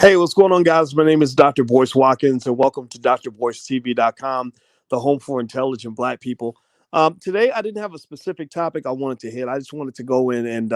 Hey, what's going on, guys? My name is Dr. Boyce Watkins, and welcome to drboycetv.com, the home for intelligent Black people. Today, I didn't have a specific topic I wanted to hit. I just wanted to go in and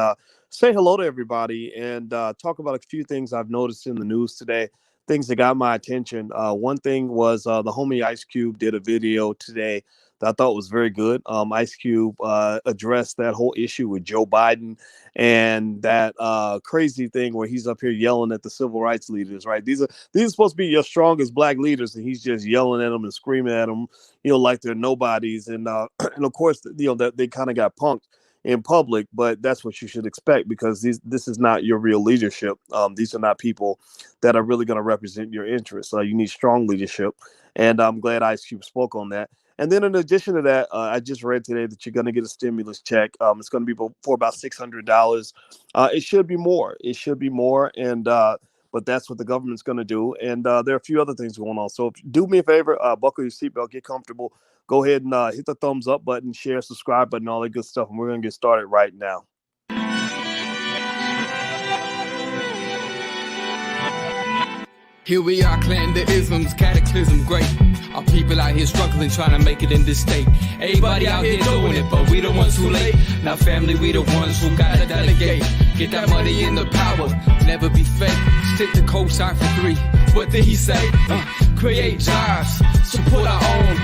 say hello to everybody and talk about a few things I've noticed in the news today, things that got my attention. One thing was the homie Ice Cube did a video today that I thought was very good. Ice Cube addressed that whole issue with Joe Biden and that crazy thing where he's up here yelling at the civil rights leaders, right? These are supposed to be your strongest Black leaders, and he's just yelling at them and screaming at them, like they're nobodies. And and of course, that they kind of got punked in public, but that's what you should expect because this is not your real leadership. These are not people that are really going to represent your interests. You need strong leadership, and I'm glad Ice Cube spoke on that. And then in addition to that, I just read today that you're going to get a stimulus check. It's going to be for about $600. It should be more. It should be more. And but that's what the government's going to do. And there are a few other things going on. So do me a favor, buckle your seatbelt, get comfortable. Go ahead and hit the thumbs up button, share, subscribe button, all that good stuff. And we're going to get started right now. Here we are, clan the isms, cataclysm, great. Our people out here struggling, trying to make it in this state. Everybody out here doing it, but we the ones who late. Now family, we the ones who gotta delegate. Get that money in the power, never be fake. Stick to co-sign for 3. What did he say? Create jobs, support our own.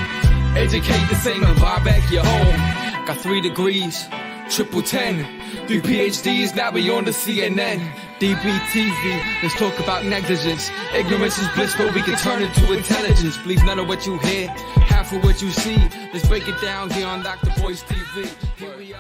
Educate the same and buy back your home. Got 3 degrees, triple 10. 3 PhDs, now we on the CNN. DBTV, let's talk about negligence. Ignorance is bliss, but we can turn it to intelligence. Believe none of what you hear, half of what you see. Let's break it down here on Dr. Boyce TV. Here we are.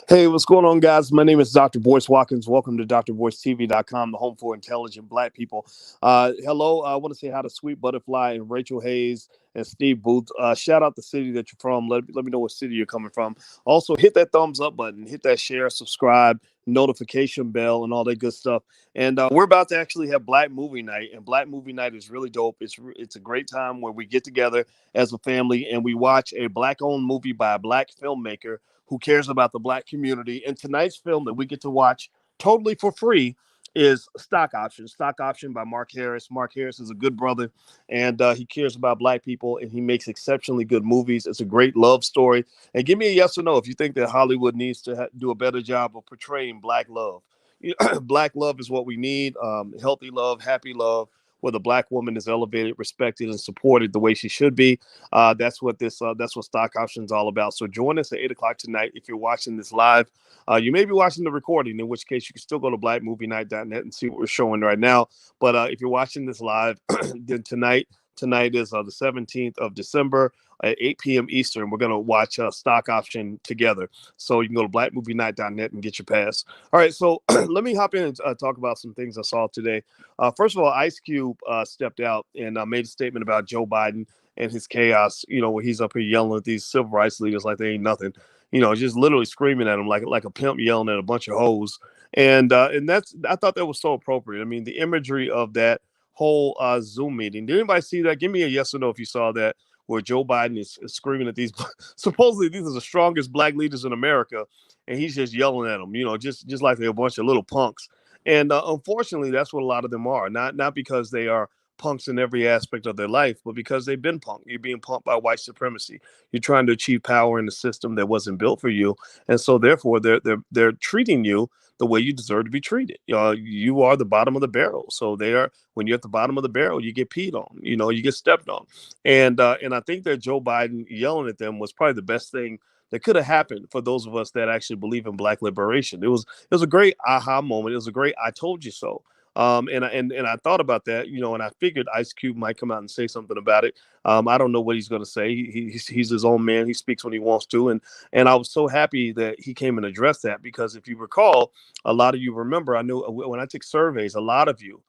Hey, what's going on, guys? My name is Dr. Boyce Watkins. Welcome to drboycetv.com, the home for intelligent Black people. Hello, I want to say hi to Sweet Butterfly and Rachel Hayes and Steve Booth. Shout out the city that you're from. Let me know what city you're coming from. Also, hit that thumbs up button, hit that share, subscribe, notification bell, and all that good stuff. And we're about to actually have Black Movie Night, and Black Movie Night is really dope. It's a great time where we get together as a family and we watch a Black-owned movie by a Black filmmaker who cares about the Black community. And tonight's film that we get to watch totally for free is Stock Option. Stock Option by Mark Harris. Mark Harris is a good brother, and he cares about Black people, and he makes exceptionally good movies. It's a great love story. And give me a yes or no if you think that Hollywood needs to do a better job of portraying Black love. Black love is what we need. Healthy love, happy love, where the Black woman is elevated, respected, and supported the way she should be. That's what Stock Option is all about. So join us at 8:00 tonight. If you're watching this live, you may be watching the recording, in which case you can still go to blackmovienight.net and see what we're showing right now. But if you're watching this live, then tonight is the 17th of December at 8 p.m. Eastern. We're going to watch Stock Option together. So you can go to blackmovienight.net and get your pass. All right, so let me hop in and talk about some things I saw today. First of all, Ice Cube stepped out and made a statement about Joe Biden and his chaos, where he's up here yelling at these civil rights leaders like they ain't nothing, just literally screaming at them like a pimp yelling at a bunch of hoes. And I thought that was so appropriate. I mean, the imagery of that whole Zoom meeting. Did anybody see that? Give me a yes or no if you saw that, where Joe Biden is screaming at these. Supposedly, these are the strongest Black leaders in America, and he's just yelling at them. Just like they're a bunch of little punks. And unfortunately, that's what a lot of them are. Not because they are punks in every aspect of their life, but because they've been punked. You're being punked by white supremacy. You're trying to achieve power in a system that wasn't built for you, and so therefore they're treating you the way you deserve to be treated. You are the bottom of the barrel. So when you're at the bottom of the barrel, you get peed on. You get stepped on. And I think that Joe Biden yelling at them was probably the best thing that could have happened for those of us that actually believe in Black liberation. It was a great aha moment. It was a great I told you so. And I thought about that, and I figured Ice Cube might come out and say something about it. I don't know what he's going to say. He's his own man. He speaks when he wants to. And I was so happy that he came and addressed that, because if you recall, a lot of you remember, I knew when I took surveys, a lot of you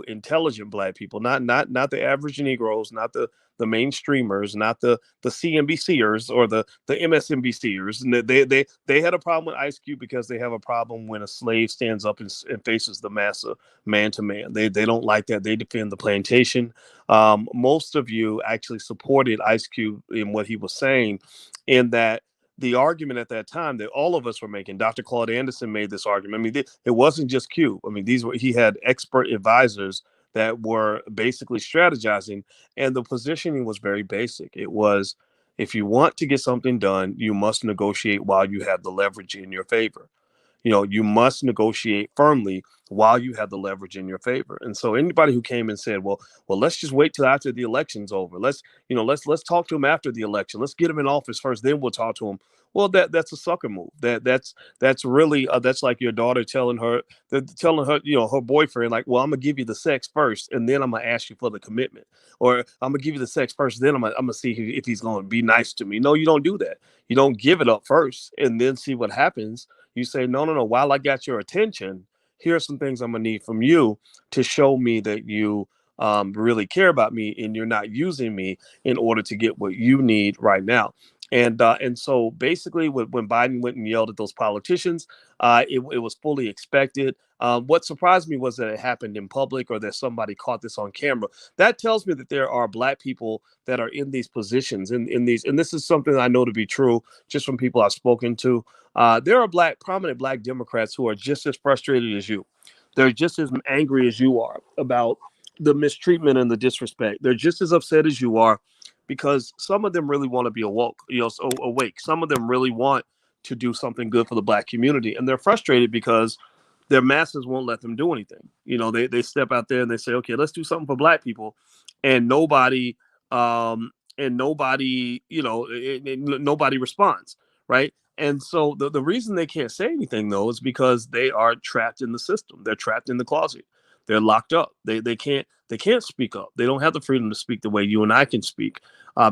intelligent Black people, not the average Negroes, not the mainstreamers, not the CNBCers or the MSNBCers. And they had a problem with Ice Cube because they have a problem when a slave stands up and faces the massa man to man. They don't like that. They defend the plantation. Most of you actually supported Ice Cube in what he was saying, in that the argument at that time that all of us were making, Dr. Claude Anderson made this argument. I mean, it wasn't just Q. I mean, he had expert advisors that were basically strategizing, and the positioning was very basic. It was, if you want to get something done, you must negotiate while you have the leverage in your favor. You must negotiate firmly while you have the leverage in your favor. And so anybody who came and said, well, let's just wait till after the election's over. Let's talk to him after the election. Let's get him in office first, then we'll talk to him. Well, that's a sucker move. That's really that's like your daughter telling her her boyfriend, like, well, I'm gonna give you the sex first, and then I'm gonna ask you for the commitment, or I'm gonna give you the sex first, then I'm gonna see if he's gonna be nice to me. No, you don't do that. You don't give it up first and then see what happens. You say, no, no, no. While I got your attention, here are some things I'm gonna need from you to show me that you really care about me, and you're not using me in order to get what you need right now. And so basically, when Biden went and yelled at those politicians, it was fully expected. What surprised me was that it happened in public, or that somebody caught this on camera. That tells me that there are Black people that are in these positions, in these, and this is something I know to be true just from people I've spoken to. There are prominent Black Democrats who are just as frustrated as you. They're just as angry as you are about the mistreatment and the disrespect. They're just as upset as you are, because some of them really want to be awake. Some of them really want to do something good for the Black community, and they're frustrated because their masses won't let them do anything. They step out there and they say, okay, let's do something for Black people, and nobody, nobody responds, right? And so the reason they can't say anything, though, is because they are trapped in the system. They're trapped in the closet. They're locked up. They can't speak up. They don't have the freedom to speak the way you and I can speak,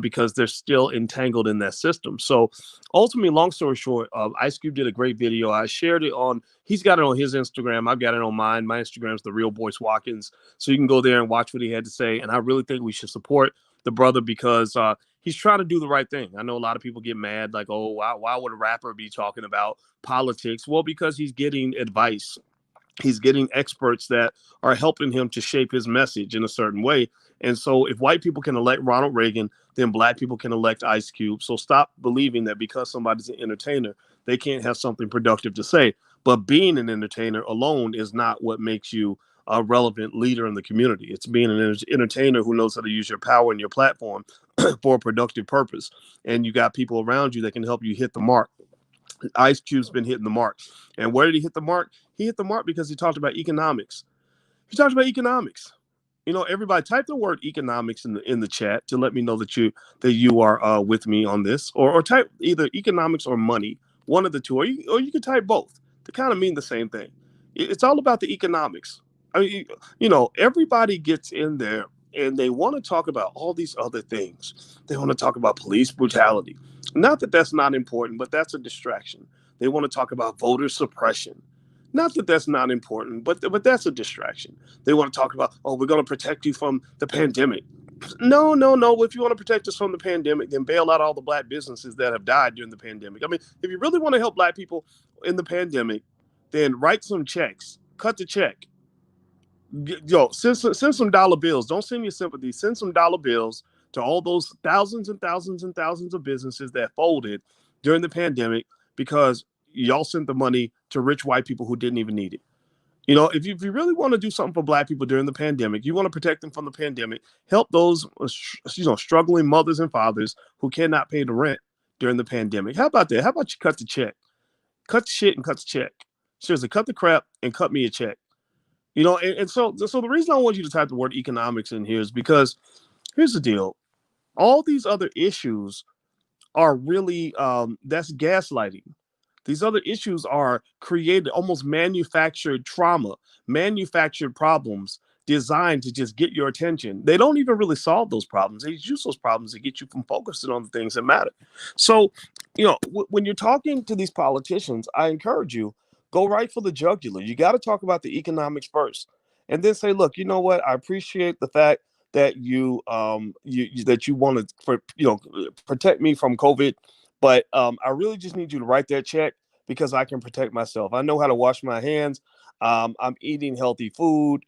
because they're still entangled in that system. So ultimately, long story short, Ice Cube did a great video. I shared it on. He's got it on his Instagram. I've got it on mine. My Instagram is The Real Boyce Watkins. So you can go there and watch what he had to say. And I really think we should support the brother, because he's trying to do the right thing. I know a lot of people get mad, like, oh, why would a rapper be talking about politics? Well, because he's getting advice. He's getting experts that are helping him to shape his message in a certain way. And so if white people can elect Ronald Reagan, then Black people can elect Ice Cube. So stop believing that because somebody's an entertainer, they can't have something productive to say. But being an entertainer alone is not what makes you a relevant leader in the community. It's being an entertainer who knows how to use your power and your platform for a productive purpose. And you got people around you that can help you hit the mark. Ice Cube's been hitting the mark. And where did he hit the mark? He hit the mark because he talked about economics. He talked about economics. Everybody type the word economics in the chat to let me know that you are with me on this, or type either economics or money, one of the two, or you can type both. They kind of mean the same thing. It's all about the economics. I mean, everybody gets in there and they want to talk about all these other things. They want to talk about police brutality. Not that that's not important, but that's a distraction. They want to talk about voter suppression. Not that that's not important, but that's a distraction. They want to talk about, oh, we're going to protect you from the pandemic. No, no, no. If you want to protect us from the pandemic, then bail out all the Black businesses that have died during the pandemic. I mean, if you really want to help Black people in the pandemic, then write some checks, cut the check. Send some dollar bills. Don't send your sympathy. Send some dollar bills to all those thousands and thousands and thousands of businesses that folded during the pandemic because y'all sent the money to rich white people who didn't even need it. If you really want to do something for Black people during the pandemic, you want to protect them from the pandemic, help those, struggling mothers and fathers who cannot pay the rent during the pandemic. How about that? How about you cut the check? Cut the shit and cut the check. Seriously, cut the crap and cut me a check. And so the reason I want you to type the word economics in here is because here's the deal. All these other issues are really, that's gaslighting. These other issues are created, almost manufactured trauma, manufactured problems designed to just get your attention. They don't even really solve those problems. They use those problems to get you from focusing on the things that matter. So, when you're talking to these politicians, I encourage you, go right for the jugular. You got to talk about the economics first, and then say, look, you know what? I appreciate the fact that you want to protect me from COVID, but I really just need you to write that check because I can protect myself. I know how to wash my hands. I'm eating healthy food.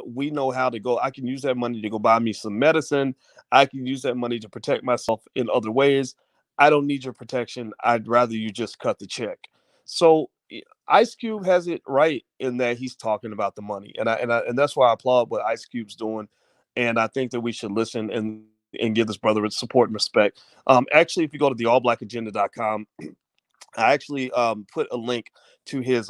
We know how to go. I can use that money to go buy me some medicine. I can use that money to protect myself in other ways. I don't need your protection. I'd rather you just cut the check. So Ice Cube has it right in that he's talking about the money, and that's why I applaud what Ice Cube's doing, and I think that we should listen and give this brother support and respect. Actually, if you go to the allblackagenda.com, I actually put a link to his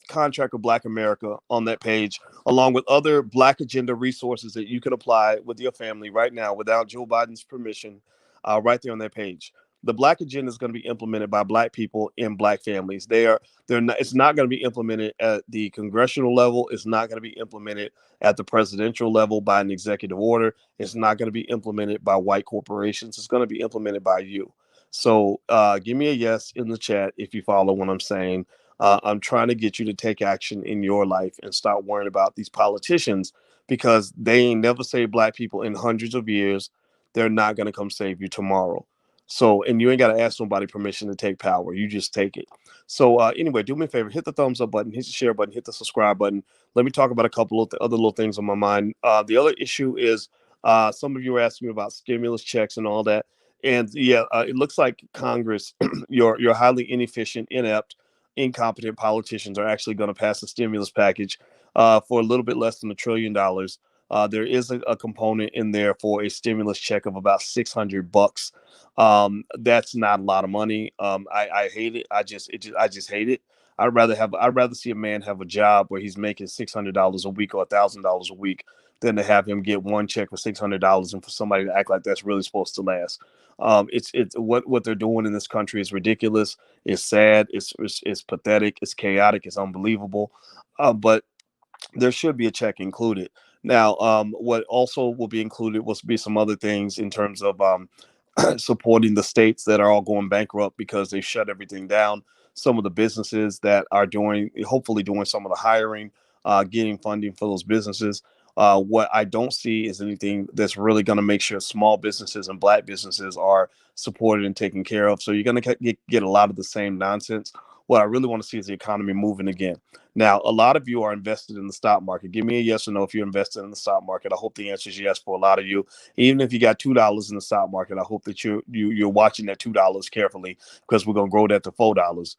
contract with Black America on that page, along with other Black Agenda resources that you can apply with your family right now without Joe Biden's permission, right there on that page. The Black Agenda is going to be implemented by Black people in Black families. They're not. It's not going to be implemented at the congressional level. It's not going to be implemented at the presidential level by an executive order. It's not going to be implemented by white corporations. It's going to be implemented by you. So give me a yes in the chat if you follow what I'm saying. I'm trying to get you to take action in your life and stop worrying about these politicians because they ain't never saved Black people in hundreds of years. They're not going to come save you tomorrow. So, and you ain't got to ask nobody permission to take power. You just take it. So, anyway, do me a favor, hit the thumbs up button, hit the share button, hit the subscribe button. Let me talk about a couple of other little things on my mind. The other issue is some of you were asking me about stimulus checks and all that. And yeah, it looks like Congress, your highly inefficient, inept, incompetent politicians are actually going to pass a stimulus package for a little bit less than $1 trillion. There is a component in there for a stimulus check of about $600. That's not a lot of money. I hate it. I just hate it. I'd rather see a man have a job where he's making $600 a week or $1,000 a week than to have him get one check for $600 and for somebody to act like that's really supposed to last. It's what they're doing in this country is ridiculous. It's sad. It's pathetic. It's chaotic. It's unbelievable. But there should be a check included. Now, what also will be included will be some other things in terms of supporting the states that are all going bankrupt because they shut everything down. Some of the businesses that are hopefully doing some of the hiring, getting funding for those businesses. What I don't see is anything that's really going to make sure small businesses and Black businesses are supported and taken care of. So you're going to get a lot of the same nonsense. What I really want to see is the economy moving again. Now, a lot of you are invested in the stock market. Give me a yes or no if you're invested in the stock market. I hope the answer is yes for a lot of you. Even if you got $2 in the stock market, I hope that you're watching that $2 carefully because we're gonna grow that to $4.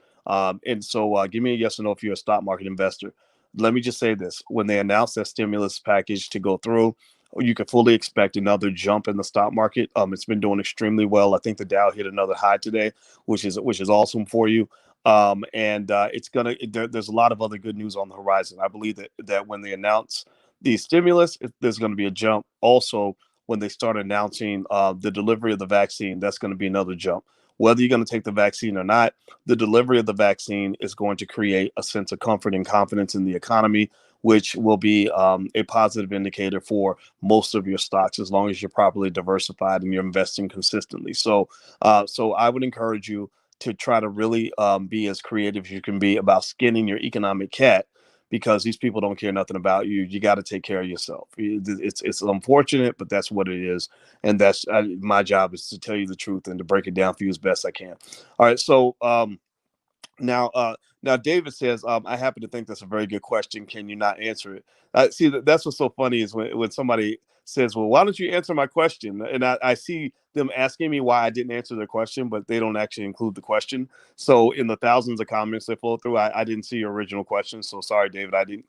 And so, give me a yes or no if you're a stock market investor. Let me just say this: when they announced that stimulus package to go through, you can fully expect another jump in the stock market. It's been doing extremely well. I think the Dow hit another high today, which is awesome for you. And it's gonna. There's a lot of other good news on the horizon. I believe that when they announce the stimulus, there's going to be a jump. Also, when they start announcing the delivery of the vaccine, that's going to be another jump. Whether you're going to take the vaccine or not, the delivery of the vaccine is going to create a sense of comfort and confidence in the economy, which will be a positive indicator for most of your stocks as long as you're properly diversified and you're investing consistently. So I would encourage you to try to really be as creative as you can be about skinning your economic cat because these people don't care nothing about you. You got to take care of yourself. It's unfortunate, but that's what it is, and that's my job is to tell you the truth and to break it down for you as best I can. All right, so now, now David says, I happen to think that's a very good question. Can you not answer it? See, that's what's so funny is when somebody says, well, why don't you answer my question? And I see them asking me why I didn't answer their question, but they don't actually include the question. So in the thousands of comments that flow through, I didn't see your original question. So sorry, David.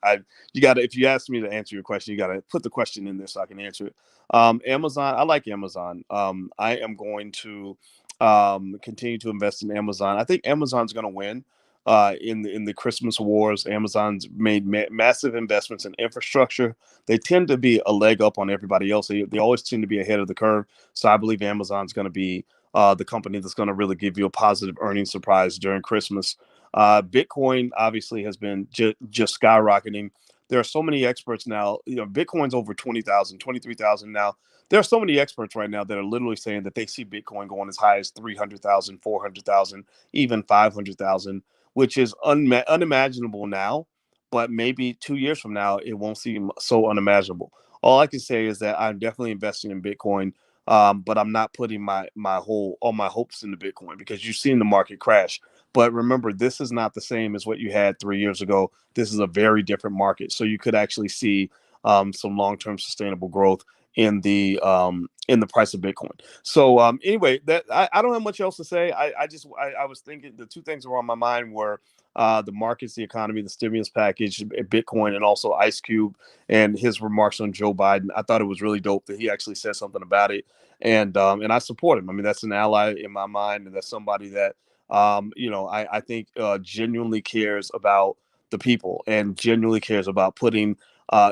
You got to, if you ask me to answer your question, you got to put the question in there so I can answer it. Amazon, I like Amazon. I am going to continue to invest in Amazon. I think Amazon's going to win in the Christmas wars. Amazon's made massive investments in infrastructure. They tend to be a leg up on everybody else. They always tend to be ahead of the curve. So I believe Amazon's going to be the company that's going to really give you a positive earnings surprise during Christmas. Bitcoin obviously has been just skyrocketing. There are so many experts now. Bitcoin's over 20,000, 23,000 now. There are so many experts right now that are literally saying that they see Bitcoin going as high as 300,000, 400,000, even 500,000, which is unimaginable now. But maybe 2 years from now, it won't seem so unimaginable. All I can say is that I'm definitely investing in Bitcoin, but I'm not putting all my hopes into Bitcoin because you've seen the market crash. But remember, this is not the same as what you had 3 years ago. This is a very different market. So you could actually see some long-term sustainable growth. in the price of Bitcoin. So anyway, that I don't have much else to say. I was thinking the two things that were on my mind were the markets, the economy, the stimulus package, Bitcoin, and also Ice Cube and his remarks on Joe Biden. I thought it was really dope that he actually said something about it, and I support him. I mean, that's an ally in my mind, and that's somebody that I think genuinely cares about the people and genuinely cares about putting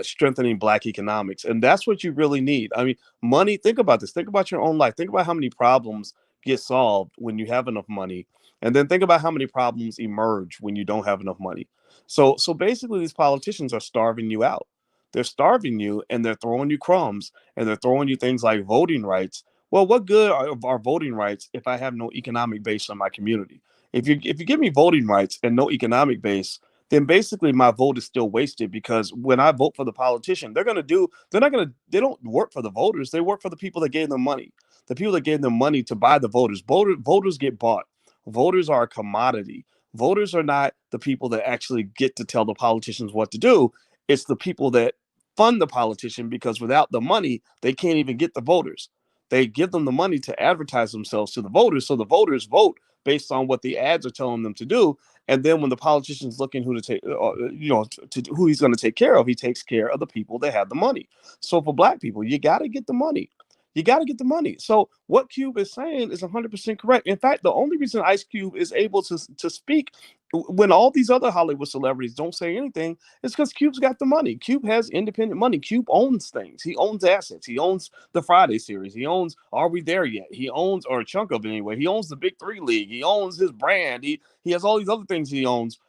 strengthening Black economics, and that's what you really need. I mean, money. Think about this. Think about your own life. Think about how many problems get solved when you have enough money, and then think about how many problems emerge when you don't have enough money. So basically, these politicians are starving you out. They're starving you, and they're throwing you crumbs, and they're throwing you things like voting rights. Well, what good are voting rights if I have no economic base on my community? If you give me voting rights and no economic base, then basically my vote is still wasted, because when I vote for the politician, they don't work for the voters. They work for the people that gave them money. The people that gave them money to buy the voters. Voters get bought. Voters are a commodity. Voters are not the people that actually get to tell the politicians what to do. It's the people that fund the politician, because without the money, they can't even get the voters. They give them the money to advertise themselves to the voters, so the voters vote based on what the ads are telling them to do. And then when the politician's looking who to take, to who he's going to take care of, he takes care of the people that have the money. So for Black people, you got to get the money. You got to get the money. So what Cube is saying is 100% correct. In fact, the only reason Ice Cube is able to speak when all these other Hollywood celebrities don't say anything is because Cube's got the money. Cube has independent money. Cube owns things. He owns assets. He owns the Friday series. He owns Are We There Yet? He owns, or a chunk of it anyway. He owns the Big Three League. He owns his brand. He has all these other things he owns.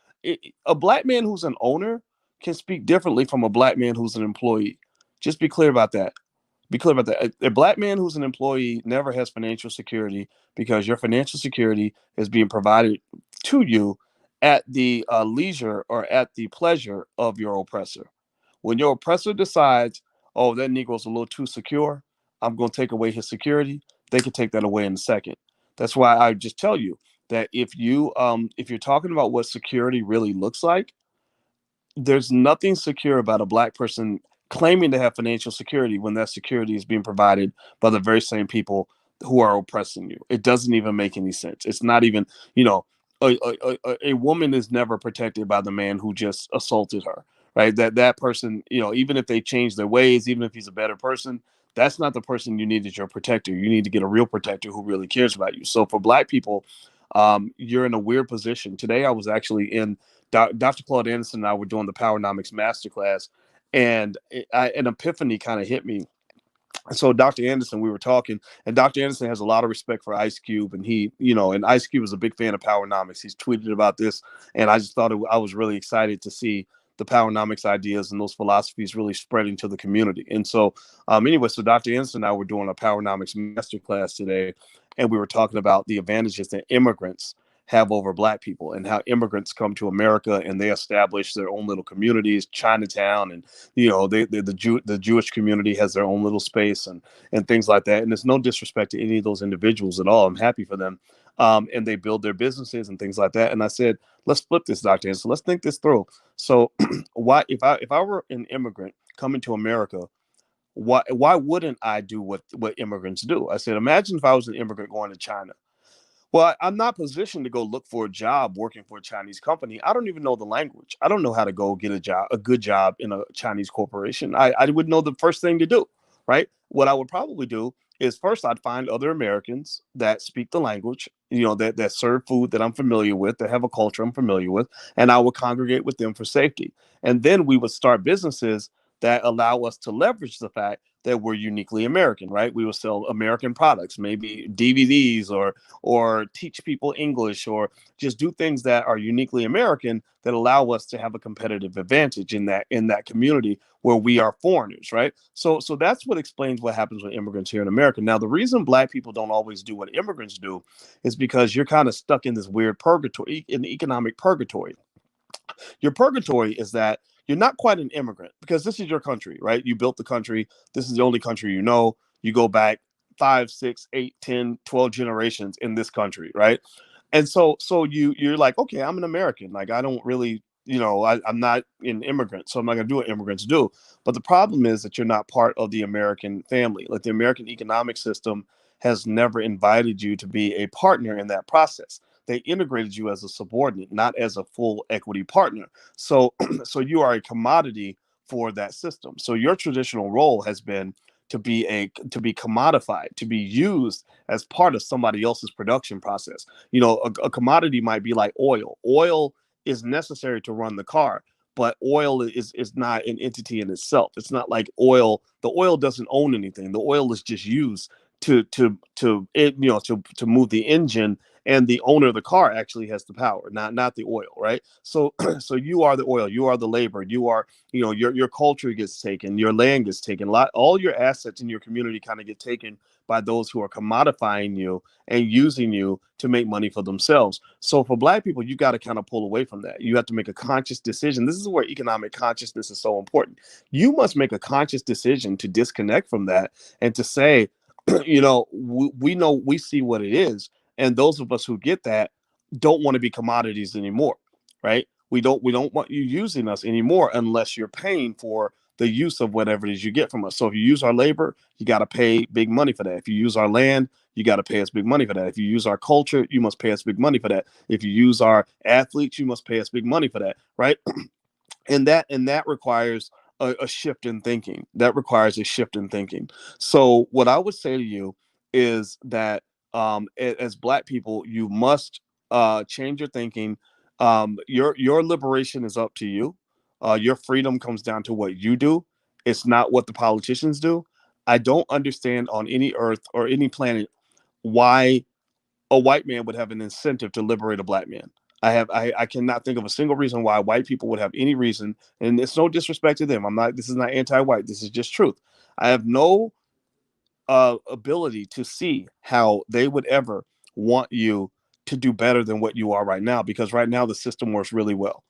A Black man who's an owner can speak differently from a Black man who's an employee. Just be clear about that. Be clear about that. A Black man who's an employee never has financial security, because your financial security is being provided to you at the leisure or at the pleasure of your oppressor. When your oppressor decides, oh, that Negro's a little too secure, I'm going to take away his security, they can take that away in a second. That's why I just tell you that if you're talking about what security really looks like, there's nothing secure about a Black person claiming to have financial security when that security is being provided by the very same people who are oppressing you. It doesn't even make any sense. It's not even, you know, a woman is never protected by the man who just assaulted her, right? That person, even if they change their ways, even if he's a better person, that's not the person you need as your protector. You need to get a real protector who really cares about you. So for Black people, you're in a weird position. Today, I was actually in Dr. Claude Anderson and I were doing the Powernomics masterclass, and an epiphany kind of hit me. So Dr. Anderson, we were talking, and Dr. Anderson has a lot of respect for Ice Cube, and and Ice Cube is a big fan of Powernomics. He's tweeted about this, and I just thought I was really excited to see the Powernomics ideas and those philosophies really spreading to the community. And so, anyway, so Dr. Anderson and I were doing a Powernomics masterclass today, and we were talking about the advantages that immigrants have over Black people, and how immigrants come to America and they establish their own little communities, Chinatown, and the Jewish community has their own little space, and things like that. And there's no disrespect to any of those individuals at all. I'm happy for them, and they build their businesses and things like that. And I said, let's flip this, Dr. Anderson. Let's think this through. So, why, if I were an immigrant coming to America, why wouldn't I do what immigrants do? I said, imagine if I was an immigrant going to China. Well, I'm not positioned to go look for a job working for a Chinese company. I don't even know the language. I don't know how to go get a good job in a Chinese corporation. I would know the first thing to do, right? What I would probably do is first I'd find other Americans that speak the language, that serve food that I'm familiar with, that have a culture I'm familiar with, and I would congregate with them for safety. And then we would start businesses that allow us to leverage the fact that we're uniquely American, right? We will sell American products, maybe DVDs, or teach people English, or just do things that are uniquely American that allow us to have a competitive advantage in that community where we are foreigners, right? So that's what explains what happens with immigrants here in America. Now, the reason Black people don't always do what immigrants do is because you're kind of stuck in this weird purgatory, in the economic purgatory. Your purgatory is that you're not quite an immigrant, because this is your country, right? You built the country. This is the only country you know. You go back 5, 6, 8, 10, 12 generations in this country, right? And so you're like, okay, I'm an American. Like, I don't really I'm not an immigrant, so I'm not going to do what immigrants do. But the problem is that you're not part of the American family. Like the American economic system has never invited you to be a partner in that process. They integrated you as a subordinate, not as a full equity partner. So, so you are a commodity for that system. So your traditional role has been to be commodified, to be used as part of somebody else's production process. A commodity might be like oil. Oil is necessary to run the car, but oil is not an entity in itself. It's not like oil. The oil doesn't own anything. The oil is just used to move the engine, and the owner of the car actually has the power, not the oil, right? So so you are the oil, you are the labor, you are, your culture gets taken, your land gets taken, all your assets in your community kind of get taken by those who are commodifying you and using you to make money for themselves. So for Black people, you got to kind of pull away from that. You have to make a conscious decision. This is where economic consciousness is so important. You must make a conscious decision to disconnect from that and to say, we know, we see what it is, and those of us who get that don't want to be commodities anymore, right? We don't want you using us anymore unless you're paying for the use of whatever it is you get from us. So if you use our labor, you got to pay big money for that. If you use our land, you got to pay us big money for that. If you use our culture, you must pay us big money for that. If you use our athletes, you must pay us big money for that, right? And that requires a shift in thinking. That requires a shift in thinking. So what I would say to you is that, as Black people, you must change your thinking. Your liberation is up to you. Your freedom comes down to what you do. It's not what the politicians do. I don't understand on any earth or any planet why a white man would have an incentive to liberate a Black man. I cannot think of a single reason why white people would have any reason, and it's no disrespect to them. This is not anti-white. This is just truth. I have no ability to see how they would ever want you to do better than what you are right now, because right now the system works really well.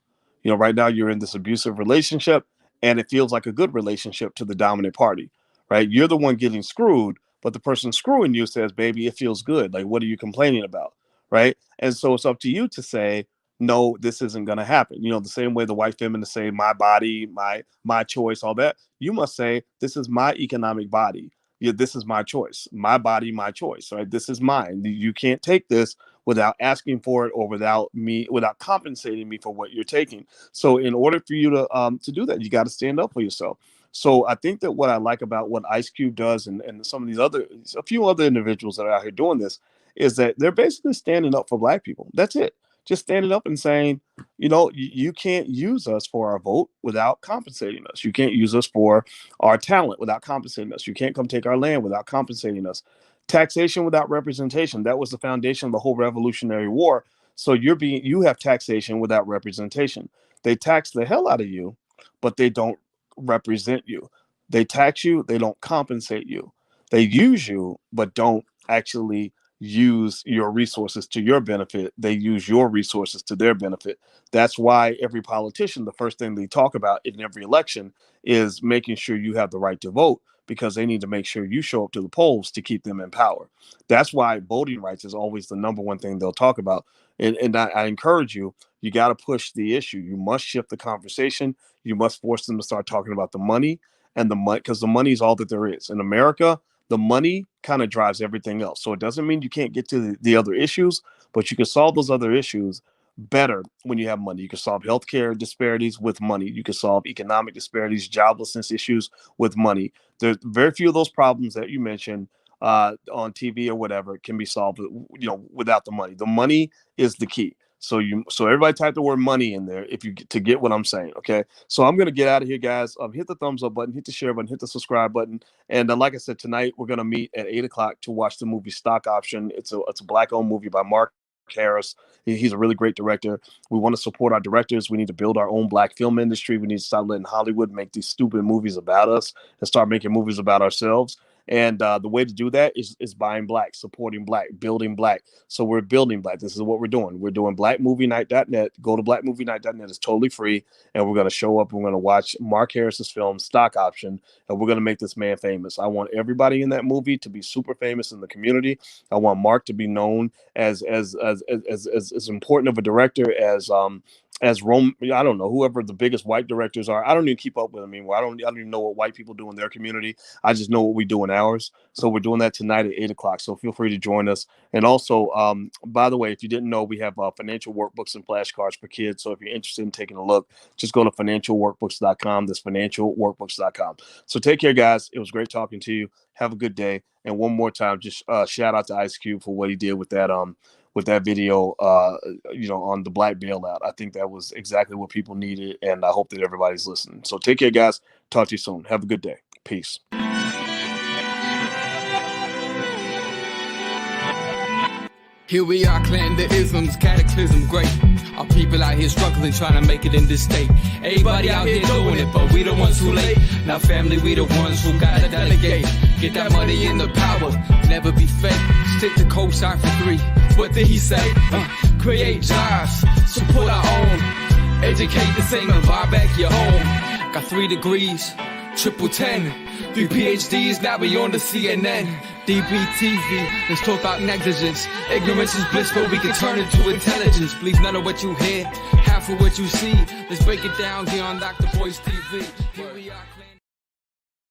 Right now you're in this abusive relationship, and it feels like a good relationship to the dominant party, right? You're the one getting screwed, but the person screwing you says, baby, it feels good. Like, what are you complaining about? Right. And so it's up to you to say, no, this isn't going to happen. The same way the white feminists say, my body, my choice, all that. You must say, this is my economic body. Yeah, this is my choice, my body, my choice, right? This is mine. You can't take this without asking for it, or without compensating me for what you're taking. So in order for you to do that, you got to stand up for yourself. So I think that what I like about what Ice Cube does, and some of a few other individuals that are out here doing this, is that they're basically standing up for Black people. That's it. Just standing up and saying, you can't use us for our vote without compensating us. You can't use us for our talent without compensating us. You can't come take our land without compensating us. Taxation without representation. That was the foundation of the whole Revolutionary War. So you have taxation without representation. They tax the hell out of you, but they don't represent you. They tax you, they don't compensate you. They use you, but don't actually use your resources to your benefit. They use your resources to their benefit. That's why every politician, the first thing they talk about in every election is making sure you have the right to vote, because they need to make sure you show up to the polls to keep them in power. That's why voting rights is always the number one thing they'll talk about. And I encourage you, you got to push the issue. You must shift the conversation. You must force them to start talking about the money, and the money, because the money is all that there is in America. The money kind of drives everything else. So it doesn't mean you can't get to the other issues, but you can solve those other issues better when you have money. You can solve healthcare disparities with money. You can solve economic disparities, joblessness issues with money. There's very few of those problems that you mentioned on TV or whatever can be solved, without the money. The money is the key. So everybody type the word money in there if you to get what I'm saying. Okay. So I'm gonna get out of here, guys. Hit the thumbs up button, hit the share button, hit the subscribe button. And like I said, tonight we're gonna meet at 8 o'clock to watch the movie Stock Option. It's a Black-owned movie by Mark Harris. He's a really great director. We want to support our directors. We need to build our own Black film industry. We need to stop letting Hollywood make these stupid movies about us and start making movies about ourselves. And the way to do that is buying Black, supporting Black, building Black. So we're building Black. This is what we're doing. We're doing blackmovienight.net. Go to blackmovienight.net. It's totally free. And we're going to show up and we're going to watch Mark Harris's film, Stock Option. And we're going to make this man famous. I want everybody in that movie to be super famous in the community. I want Mark to be known as important of a director as Rome, I don't know, whoever the biggest white directors are. I don't even keep up with them anymore. I don't even know what white people do in their community. I just know what we do in ours. So we're doing that tonight at 8 o'clock. So feel free to join us. And also, by the way, if you didn't know, we have financial workbooks and flashcards for kids. So if you're interested in taking a look, just go to financialworkbooks.com. That's financialworkbooks.com. So take care, guys. It was great talking to you. Have a good day. And one more time, just shout out to Ice Cube for what he did with that video, on the Black bailout. I think that was exactly what people needed, and I hope that everybody's listening. So take care, guys. Talk to you soon. Have a good day. Peace. Here we are, clan the isms, cataclysm great. Our people out here struggling, trying to make it in this state. Everybody out here doing it, but we the ones who late. Now family, we the ones who gotta delegate. Get that money in the power, never be fake. Stick to co-sign for 3. What did he say? Create jobs, support our own. Educate the same and buy back your home. Got 3 degrees, triple 10. 3 PhDs, now we on the CNN. DBTV, let's talk about negligence. Ignorance is bliss, but we can turn it to intelligence. Believe none of what you hear, half of what you see. Let's break it down here on Dr. Boyce TV. Here we are.